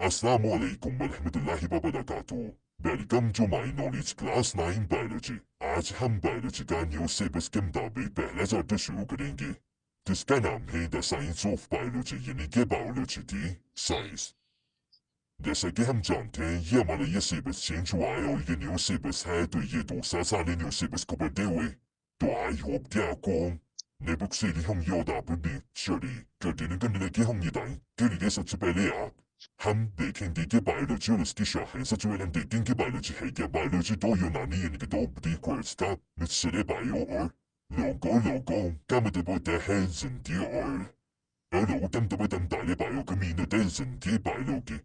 Assalamualaikum warahmatullahi wabarakatuh. Welcome to my knowledge class 9 biology. आज हम biology का new syllabus के मुताबिक पहला चैप्टर शुरू करेंगे जिसका नाम है द साइंस ऑफ बायोलॉजी यानी कि बायोलॉजी की साइंस। जैसा कि हम जानते हैं ये हमारा ये सिलेबस चेंज हुआ है और ये न्यू सिलेबस है तो ये दूसरा साल है न्यू सिलेबस को पढ़ते हुए। तो आई होप कि आपको नई बुक से हम ये आपने स्टडी करने लगे हम ये टाइम के लिए सबसे पहले हम देखेंगे कि बायोलॉजी और उसकी शाखाएं सच में हम देखेंगे बायोलॉजी है क्या। बायोलॉजी दो यूनानी यानी कि दो ग्रीक वर्ड्स का मिक्सचर है बायो और लोगो का मतलब होता है जिंदगी और लोगो का मतलब होता है बायो का मीन होता है जिंदगी बायोलॉजी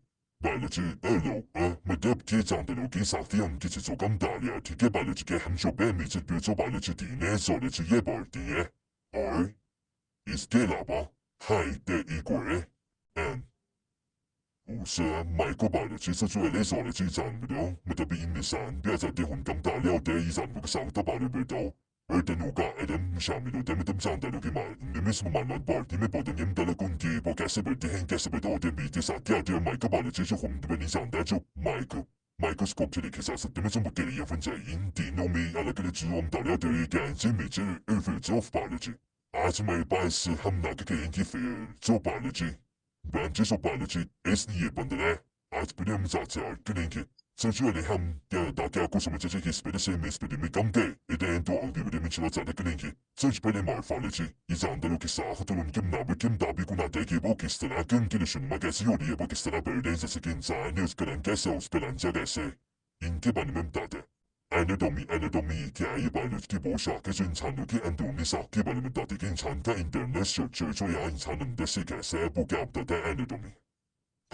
मतलब कि जानते लोग की साथी उनकी चीजों का मुतालिया ठीक है। बायोलॉजी के हम जो बेमिजिक जो बायोलॉजी तीन है जोलॉजी ये बढ़ती है और इसके अलावा हाई द इक्वल है Usa microbiology sa suele zoology zanmiro, matabiin nisan, biazate hunkam talya de izan muksauta balibedo, Ertenuka edem shamilo demitem sandalo ma, nimis maman party me podem yem dalakunti, bo kasabete hen kasabedo de biti sakya de microbiology jo hum de nisan da jo microscope de kisasa de mesum bukeri ya funza indi no mi alakale juom talya de ganzi mi je of biology. आज हमारे पास हम ना के कहेंगे फिर जो biology branches of biology इसलिए बंद है। आज भी हम साथ से आर्ट करेंगे सचुअली हम क्या ताकि आपको समझ आ जाए कि स्पेलिंग से में स्पेलिंग में कम गए इधर तो आगे भी में चला जाता करेंगे सच पहले मॉर्फोलॉजी इस आंदोलन के साथ तो उनके नाम के मुताबिक उन्हें कि वो किस तरह के उनकी निशानमा कैसी हो रही है वो किस तरह बढ़ रहे हैं जैसे कि इंसान है उसका रंग कैसे उसका लंचा कैसे इनके बारे में बताते हैं। एनाटॉमी क्या है ये बायोलॉजी की वो शाख है जो इंसानों की अंदरूनी साख के बारे में बताती है कि इंसान का इंटरनल स्ट्रक्चर जो या इंसान अंदर से कैसा है वो क्या बताता है एनाटॉमी।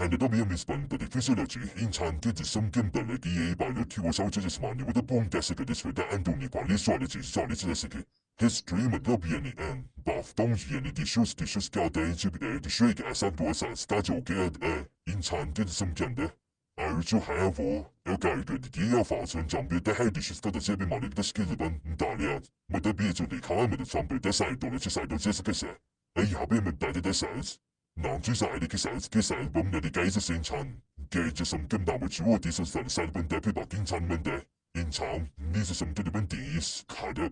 एनाटॉमी मीन्स बनता है फिजियोलॉजी इंसान के जिस्म के अंदर की ये बायोलॉजी वो सब जिस्मानी वो तो बोन कैसे कर जिसमें अंदरूनी वाली जोलॉजी जैसे कि हिस्ट्री मतलब यानी बाफ्टों यानी टिश्यूज क्या होता है जब टिश्यू एक ऐसा प्रोसेस का जो कि इंसान के जिस्म के अंदर而就还要我要改革的第二发生长辈的海地是到的这边马里的是日本大量没得别就离开没得长辈的赛道了这赛道这是个啥哎下边没带的赛子南之赛的个赛子个赛本的改着生产给着什么跟大卫去我的是赛本的被把经常们的隐藏你是什么的本第一是卡的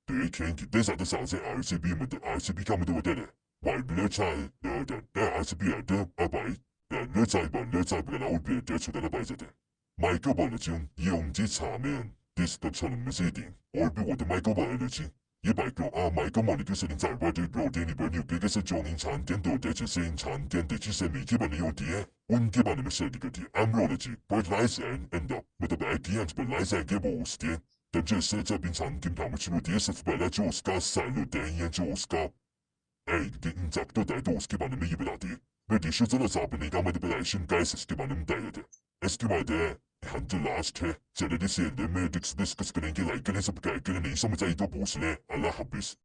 对看给的啥的啥子 RCB 没得 RCB 看没得我的了外不了菜的 RCB 的200널 나올 때 대처되나 봐야지. 마이크로바이올로지는 이용지 차면 디스터처럼 메시딩 얼비고드 마이크로바이올로지 이 마이크로모리큐스는 잘바디 프로테인이 버뉴크에서 종인 잔견도 대체세인 잔견대 지세미 기반의 요디에 온 기반의 메시디거디 암로로지 버라이즈 앤 엔더 with the idea to belize and give us 전체 세자 빈산 김다무치로 뒤에서 스펠라 조스카 살로 대인 조스카 에이 인작도 대도 스키반의 미기브라디 왜 디슈즈는 사업은 이감에도 베라이신 가이스 스키반은 다이어드 에스키바이드 한주 라스트 제레디스 엔드 메딕스 디스크스 그랭기 라이크네서 부가이크는 이소무자이도 보스네 알라 하비스